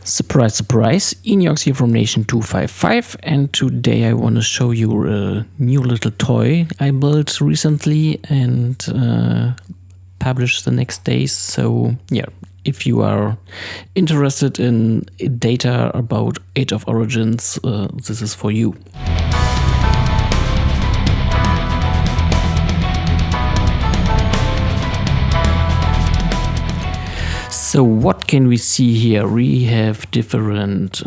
Surprise, surprise, Inox here from Nation 255, and today I want to show you a new little toy I built recently and published the next day. So yeah, if you are interested in data about Age of Origins, this is for you. So what can we see here? We have different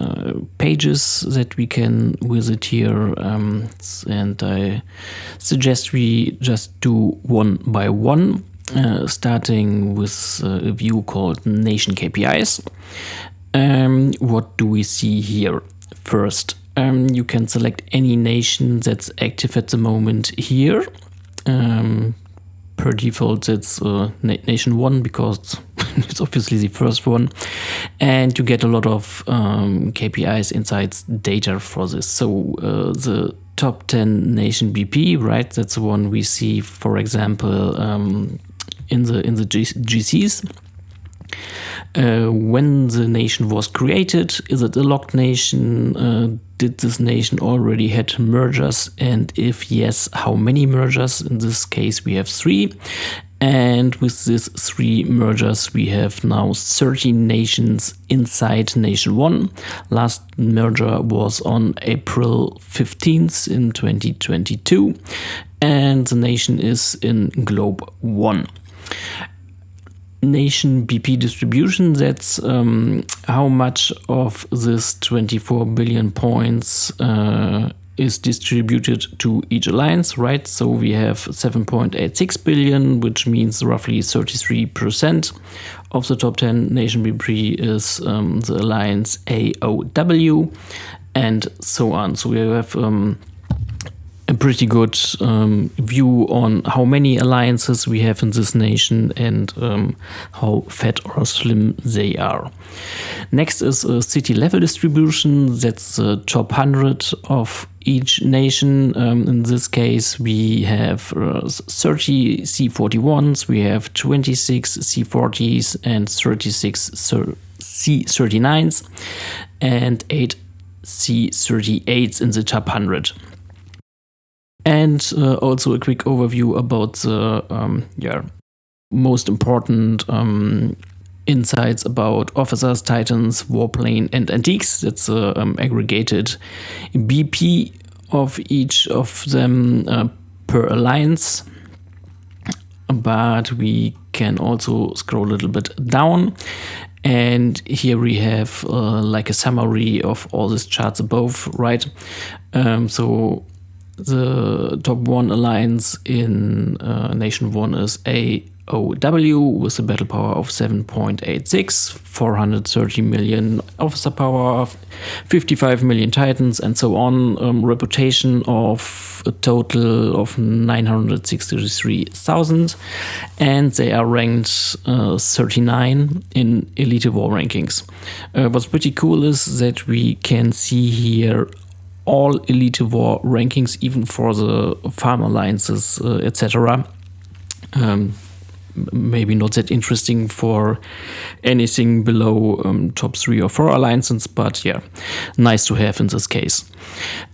pages that we can visit here, and I suggest we just do one by one, starting with a view called Nation KPIs. What do we see here? First, you can select any nation that's active at the moment here. Per default, it's Nation 1 because it's obviously the first one, and you get a lot of KPIs, insights, data for this. So the top 10 nation BP, right? That's the one we see, for example, in the GCs. When the nation was created, is it a locked nation? Did this nation already had mergers? And if yes, how many mergers? In this case, we have 3. And with these 3 mergers, we have now 13 nations inside Nation 1. Last merger was on April 15th in 2022. And the nation is in Globe 1. Nation BP distribution, that's how much of this 24 billion points is distributed to each alliance, right? So we have 7.86 billion, which means roughly 33% of the top 10 nation BP is the alliance AoW, and so on. So we have a pretty good view on how many alliances we have in this nation and how fat or slim they are. Next is a city level distribution. That's the top 100 of each nation. In this case, we have 30 C41s, we have 26 C40s and 36 C39s and 8 C38s in the top 100. And also a quick overview about the most important insights about officers, titans, warplane, and antiques. That's aggregated BP of each of them per alliance. But we can also scroll a little bit down. And here we have like a summary of all these charts above, right? So the top 1 alliance in Nation 1 is AoW with a battle power of 7.86, 430 million officer power, 55 million titans, and so on. Reputation of a total of 963,000, and they are ranked 39 in Elite War rankings. What's pretty cool is that we can see here all Elite War rankings, even for the farm alliances, etc. Maybe not that interesting for anything below top 3 or 4 alliances, but yeah, nice to have in this case.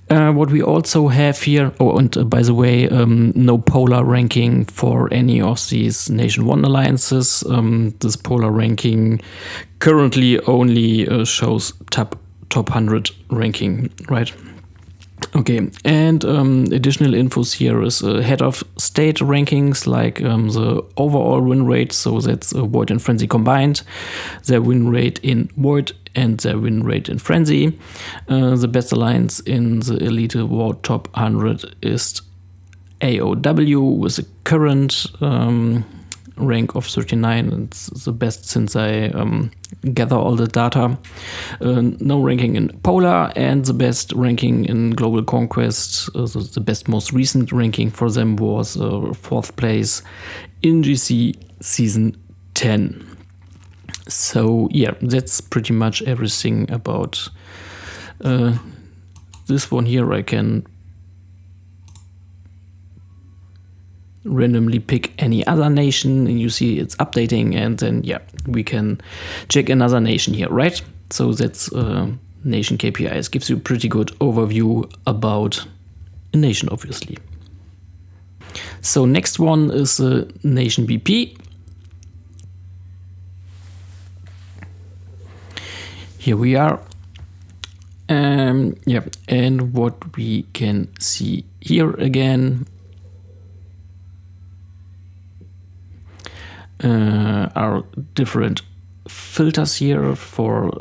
What we also have here, and by the way, no polar ranking for any of these Nation 1 alliances. This polar ranking currently only shows top 100 ranking, right? Okay, and additional infos here is head of state rankings, like the overall win rate, so that's Void and Frenzy combined, their win rate in Void and their win rate in Frenzy. The best alliance in the Elite War top 100 is AoW with a current rank of 39. It's the best since I gather all the data. No ranking in Polar, and the best ranking in Global Conquest, the best most recent ranking for them was 4th place in GC Season 10. So yeah, that's pretty much everything about this one here. I can randomly pick any other nation, and you see it's updating, and then yeah, we can check another nation here, right? So that's nation KPIs. Gives you a pretty good overview about a nation, obviously. So next one is the nation BP. Here we are. And what we can see here again are different filters here for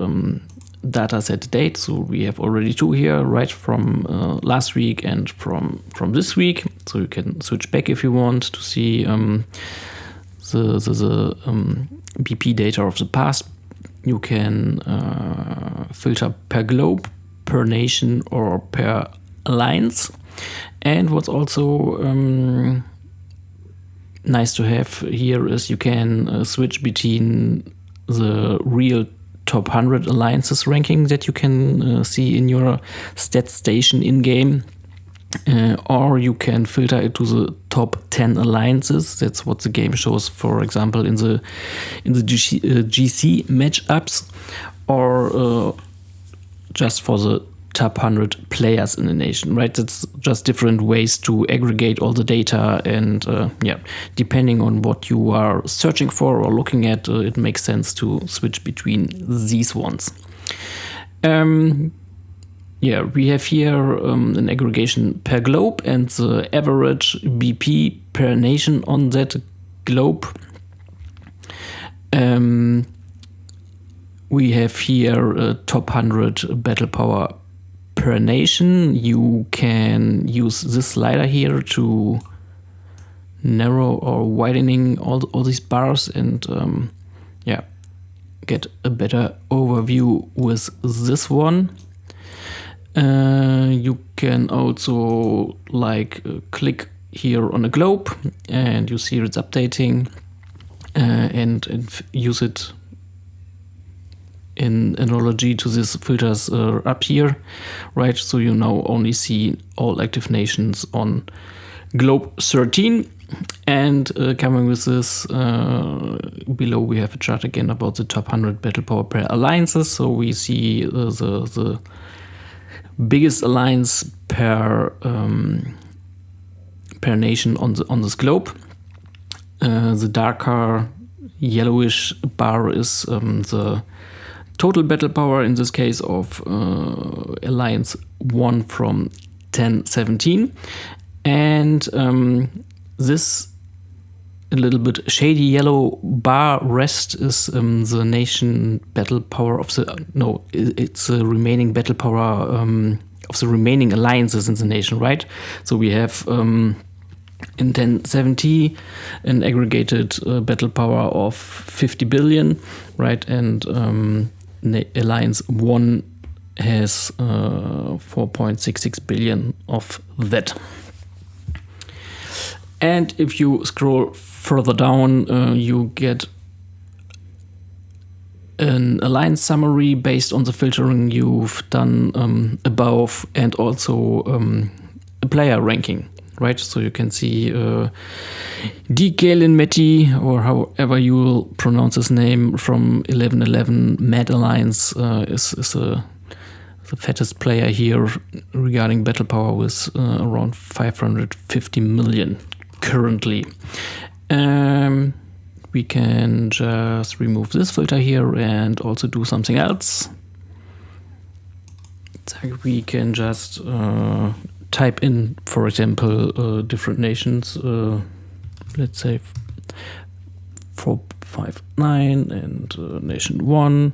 dataset date. So we have already two here, right, from last week and from this week. So you can switch back if you want to see the BP data of the past. You can filter per globe, per nation, or per alliance. And what's also nice to have here is you can switch between the real top 100 alliances ranking that you can see in your stat station in-game, or you can filter it to the top 10 alliances. That's what the game shows, for example, in the GC matchups, or just for the top 100 players in the nation, right? That's just different ways to aggregate all the data, and depending on what you are searching for or looking at, it makes sense to switch between these ones. We have here an aggregation per globe and the average BP per nation on that globe. We have here a top 100 battle power per nation. You can use this slider here to narrow or widening all these bars and get a better overview with this one. You can also click here on a globe and you see it's updating and use it in analogy to these filters up here, right? So you now only see all active nations on globe 13. And coming with this, below we have a chart again about the top 100 battle power per alliances. So we see the biggest alliance per nation on this globe. The darker yellowish bar is the total battle power, in this case of Alliance 1 from 1017. And this a little bit shady yellow bar rest is the nation battle power of it's the remaining battle power of the remaining alliances in the nation, right? So we have in 1070 an aggregated battle power of 50 billion, right? And Alliance 1 has 4.66 billion of that. And if you scroll further down, you get an alliance summary based on the filtering you've done above, and also a player ranking, right? So you can see Galen Meti, or however you will pronounce his name, from 1111 Mad Alliance is the fattest player here regarding battle power, with around 550 million currently. We can just remove this filter here and also do something else. So we can just type in, for example, different nations. Let's say 459 and nation 1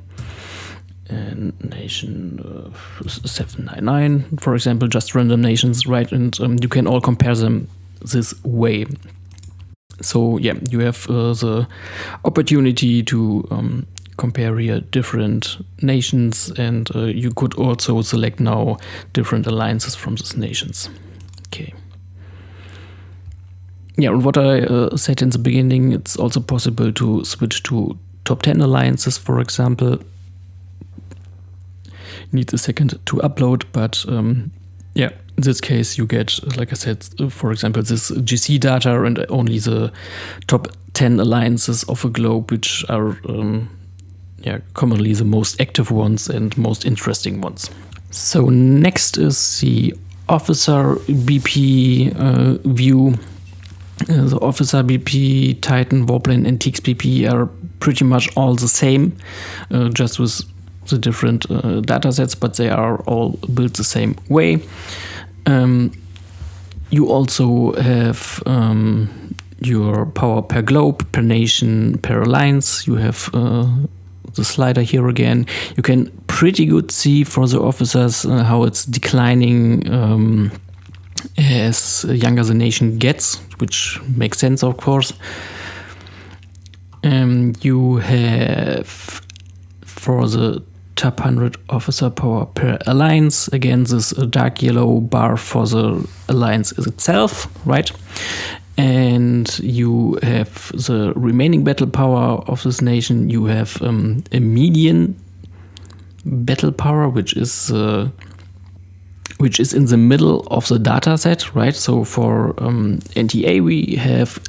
and nation 799, for example, just random nations, right? And you can all compare them this way. So yeah, you have the opportunity to compare here different nations, and you could also select now different alliances from these nations. Okay. Yeah, and what I said in the beginning, it's also possible to switch to top 10 alliances, for example. Needs a second to upload, but in this case you get, like I said, for example, this GC data and only the top 10 alliances of a globe, which are commonly the most active ones and most interesting ones. So next is the officer BP view. The officer BP, Titan, Warplane, and TX BP are pretty much all the same, just with the different data sets, but they are all built the same way. You also have your power per globe, per nation, per alliance. You have the slider here again. You can pretty good see for the officers how it's declining as younger the nation gets, which makes sense, of course. You have for the top 100 officer power per alliance, again this dark yellow bar for the alliance itself, right? And you have the remaining battle power of this nation. You have a median battle power, which is in the middle of the data set, right? So for NTA, we have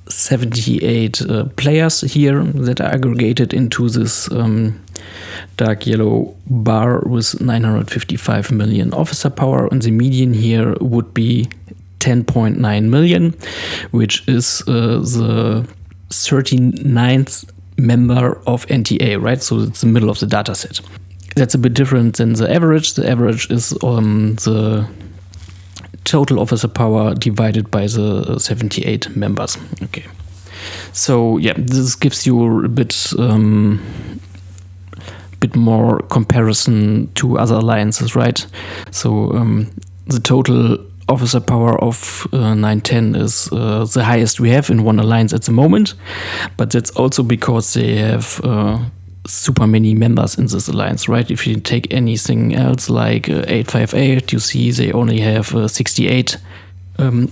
78 players here that are aggregated into this dark yellow bar with 955 million officer power, and the median here would be 10.9 million, which is the 39th member of NTA, right? So it's the middle of the data set. That's a bit different than the average. The average is the total officer power divided by the 78 members. Okay. So yeah, this gives you a bit more comparison to other alliances, right? So the total officer power of 910 is the highest we have in one alliance at the moment, but that's also because they have super many members in this alliance, right? If you take anything else like 858, you see they only have 68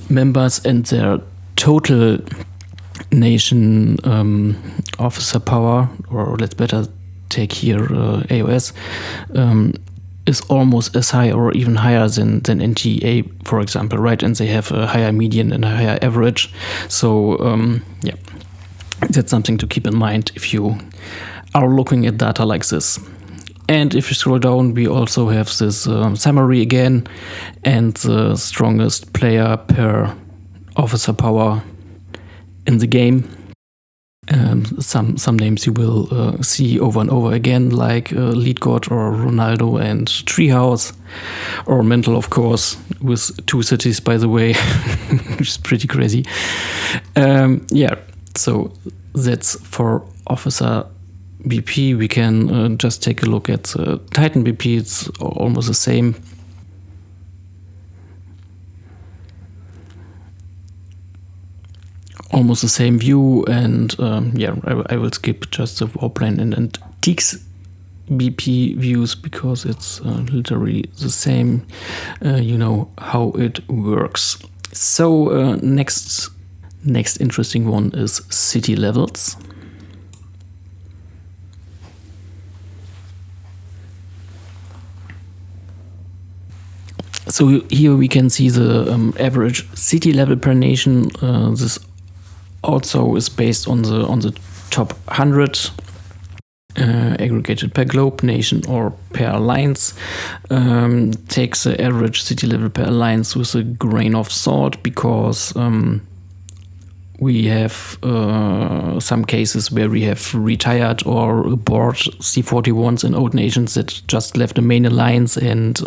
members, and their total nation officer power, or let's better take here AOS, is almost as high or even higher than NTA, for example, right? And they have a higher median and a higher average. So yeah, that's something to keep in mind if you are looking at data like this. And if you scroll down, we also have this summary again, and the strongest player per officer power in the game. Some names you will see over and over again, like Lead God or Ronaldo and Treehouse, or Mental, of course, with 2 cities, by the way, which is pretty crazy. Yeah, so that's for Officer BP. We can just take a look at Titan BP. It's almost the same. Almost the same view, and yeah, I will skip just the Warplane and TX BP views because it's literally the same. You know how it works. So next interesting one is city levels. So here we can see the average city level per nation. This also is based on the top 100 aggregated per globe, nation, or per alliance. Takes the average city level per alliance with a grain of salt, because we have some cases where we have retired or aboard C41s in old nations that just left the main alliance and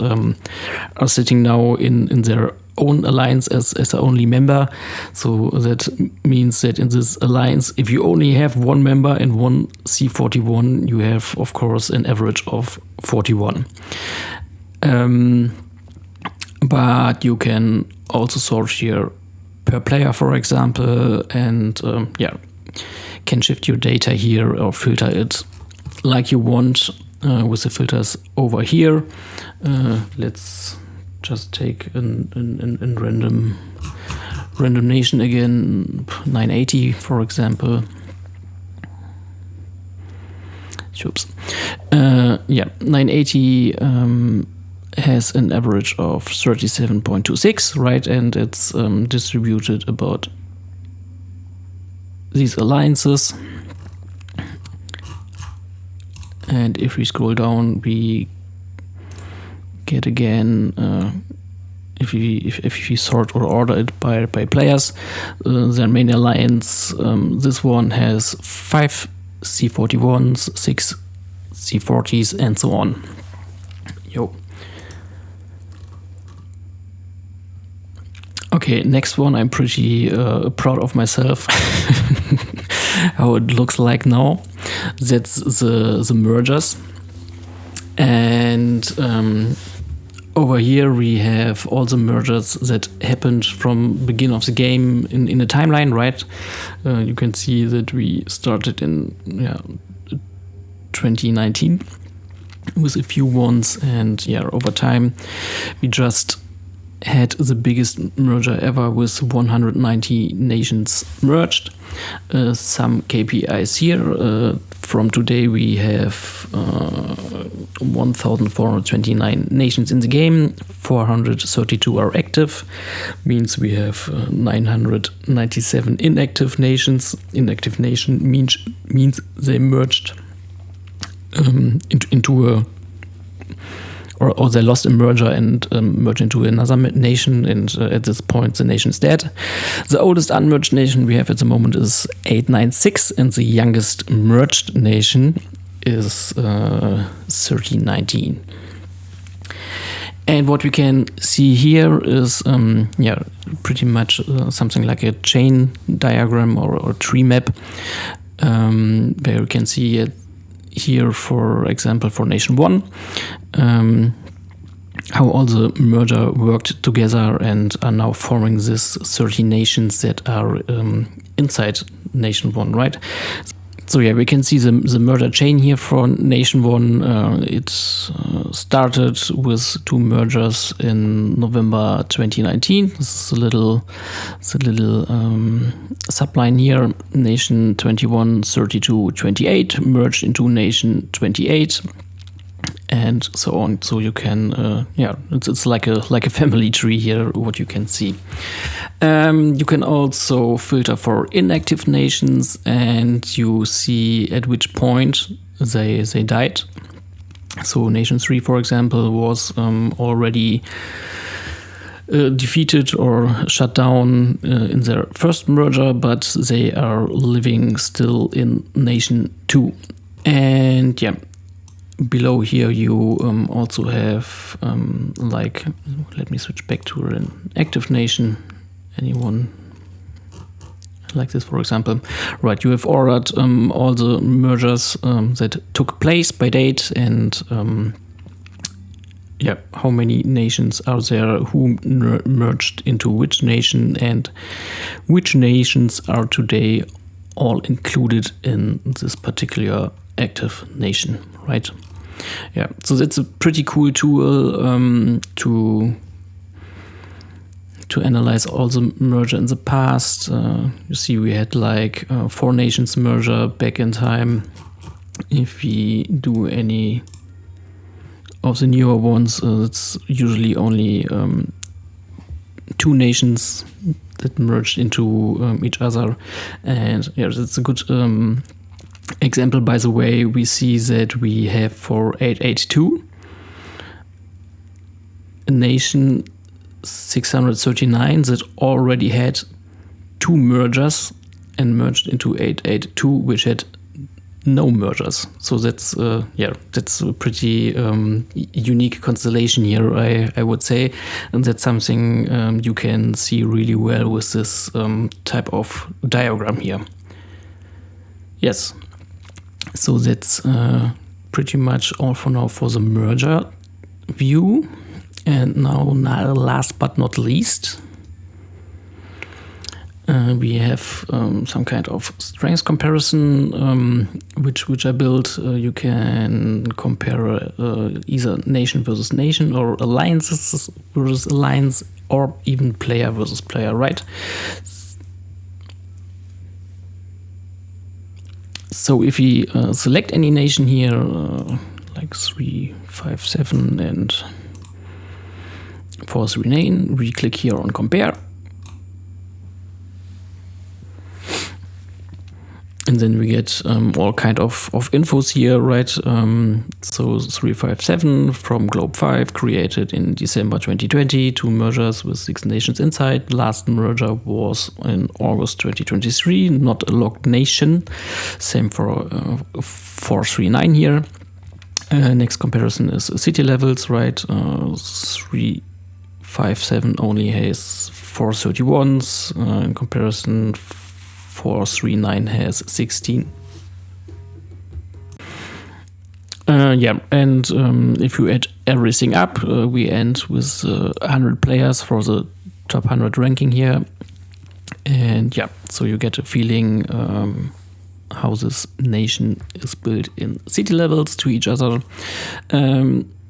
are sitting now in their own alliance as the only member. So that means that in this alliance, if you only have one member and one C41, you have, of course, an average of 41. But you can also sort here per player, for example, and yeah, can shift your data here or filter it like you want with the filters over here. Let's just take a random nation again, 980, for example. Oops. Yeah, 980 has an average of 37.26, right? And it's distributed about these alliances. And if we scroll down, we get again, if we sort or order it by players, their main alliance, this one has 5 C41s, 6 C40s, and so on. Yo. Okay, next one. I'm pretty proud of myself how it looks like now. That's the mergers, and over here we have all the mergers that happened from beginning of the game in a timeline, right? You can see that we started in 2019 with a few ones, and over time we just had the biggest merger ever with 190 nations merged. Some KPIs here. From today we have 1,429 nations in the game, 432 are active, means we have 997 inactive nations. Inactive nation means they merged into a or they lost a merger and merged into another nation, and at this point the nation is dead. The oldest unmerged nation we have at the moment is 896, and the youngest merged nation is 1319. And what we can see here is pretty much something like a chain diagram or tree map, where you can see it here, for example, for Nation 1, how all the merger worked together and are now forming these 30 nations that are inside Nation 1, right? So we can see the merger chain here for Nation 1. It started with 2 mergers in November 2019. This is a little subline here. Nation 21, 32, 28 merged into Nation 28. And so on. So you can, it's like a family tree here. What you can see. You can also filter for inactive nations, and you see at which point they died. So Nation 3, for example, was already defeated or shut down in their first merger, but they are living still in Nation 2. And below here you also have let me switch back to an active nation. Anyone like this, for example, right? You have ordered all the mergers that took place by date, and how many nations are there, who merged into which nation, and which nations are today all included in this particular active nation, right? So that's a pretty cool tool to analyze all the merger in the past. You see, we had 4 nations merger back in time. If we do any of the newer ones, it's usually only 2 nations that merged into each other, and that's a good example. By the way, we see that we have for 882 a nation 639 that already had 2 mergers and merged into 882, which had no mergers. So that's that's a pretty unique constellation here, I would say, and that's something you can see really well with this type of diagram here. Yes. So that's pretty much all for now for the merger view. And now last but not least, we have some kind of strength comparison, which I built. You can compare either nation versus nation, or alliances versus alliance, or even player versus player, right? So if we select any nation here, like 3, 5, 7, and 4, 3, 9, we click here on compare. And And then we get all kind of infos here, right? So 357 from Globe 5, created in December 2020, 2 mergers with 6 nations inside. Last merger was in August 2023, not a locked nation. Same for 439 here. Next comparison is city levels, right? 357 only has 431s. In comparison, 439 has 16. And if you add everything up, we end with 100 players for the top 100 ranking here. And yeah, so you get a feeling how this nation is built in city levels to each other.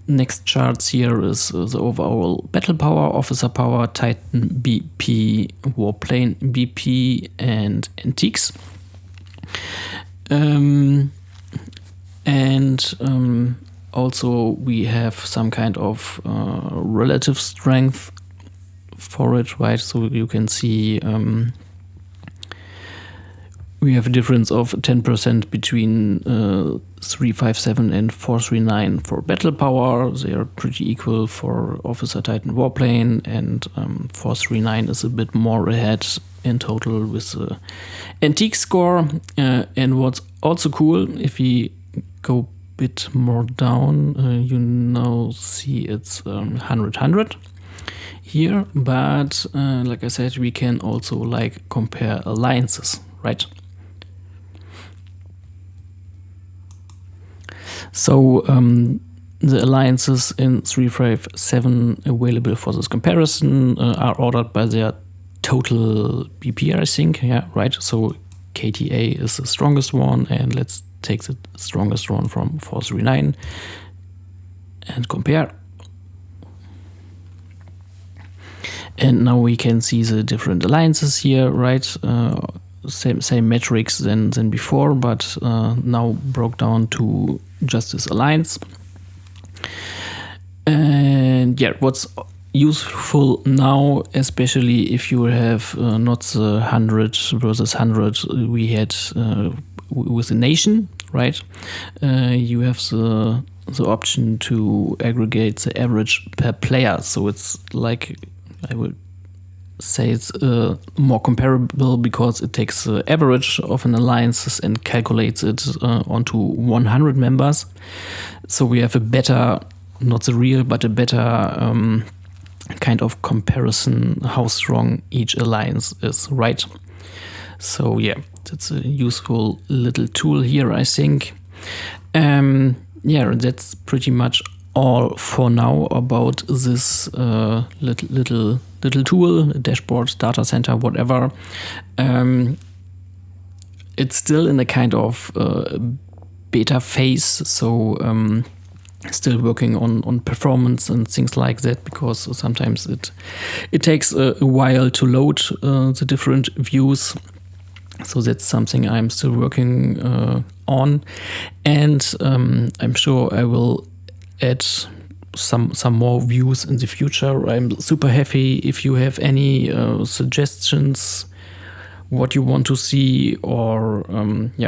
Next charts here is the overall battle power, officer power, Titan BP, Warplane BP, and Antiques. Also we have some kind of relative strength for it, right? So you can see we have a difference of 10% between 357 and 439 for battle power. They are pretty equal for Officer Titan Warplane, and 439 is a bit more ahead in total with the Antique score. And what's also cool, if we go a bit more down, you now see it's 100 here, but like I said, we can also like compare alliances, right? So the alliances in 357 available for this comparison are ordered by their total BP, I think. Yeah, right. So KTA is the strongest one, and let's take the strongest one from 439 and compare. And now we can see the different alliances here, right? Same metrics than before, but now broke down to just this alliance. And yeah, what's useful now, especially if you have not the 100 versus 100 we had with the nation, right? You have the option to aggregate the average per player. So it's like, I would say it's more comparable because it takes the average of an alliance and calculates it onto 100 members. So we have a better, not the real, but a better kind of comparison how strong each alliance is, right? So yeah, that's a useful little tool here, I think. Yeah, that's pretty much all for now about this little tool, dashboard, data center, whatever. It's still in a kind of beta phase, so still working on performance and things like that, because sometimes it takes a while to load the different views. So that's something I'm still working on, and I'm sure I will add some more views in the future. I'm super happy if you have any suggestions, what you want to see, or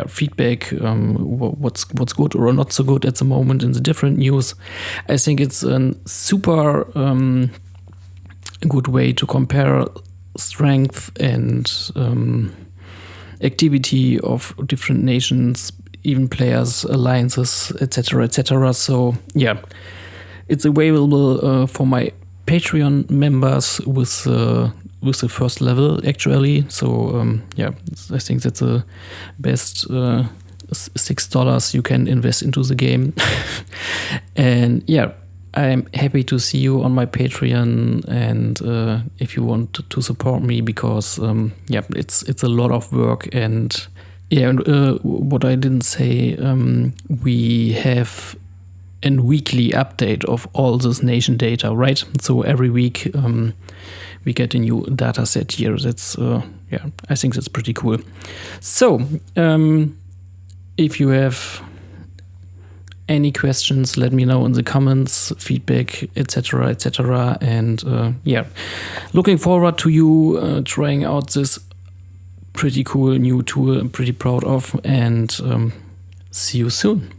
feedback, what's good or not so good at the moment in the different news. I think it's a super good way to compare strength and activity of different nations, even players, alliances, etc., etc. So yeah, it's available for my Patreon members with the first level, actually. So yeah, I think that's the best $6 you can invest into the game. And yeah, I'm happy to see you on my Patreon, and if you want to support me, because yeah, it's a lot of work. And yeah, and what I didn't say, we have a weekly update of all this nation data, right? So every week we get a new data set here. That's yeah, I think that's pretty cool. So if you have any questions, let me know in the comments, feedback, etc., etc. And yeah, looking forward to you trying out this pretty cool new tool I'm pretty proud of, and see you soon.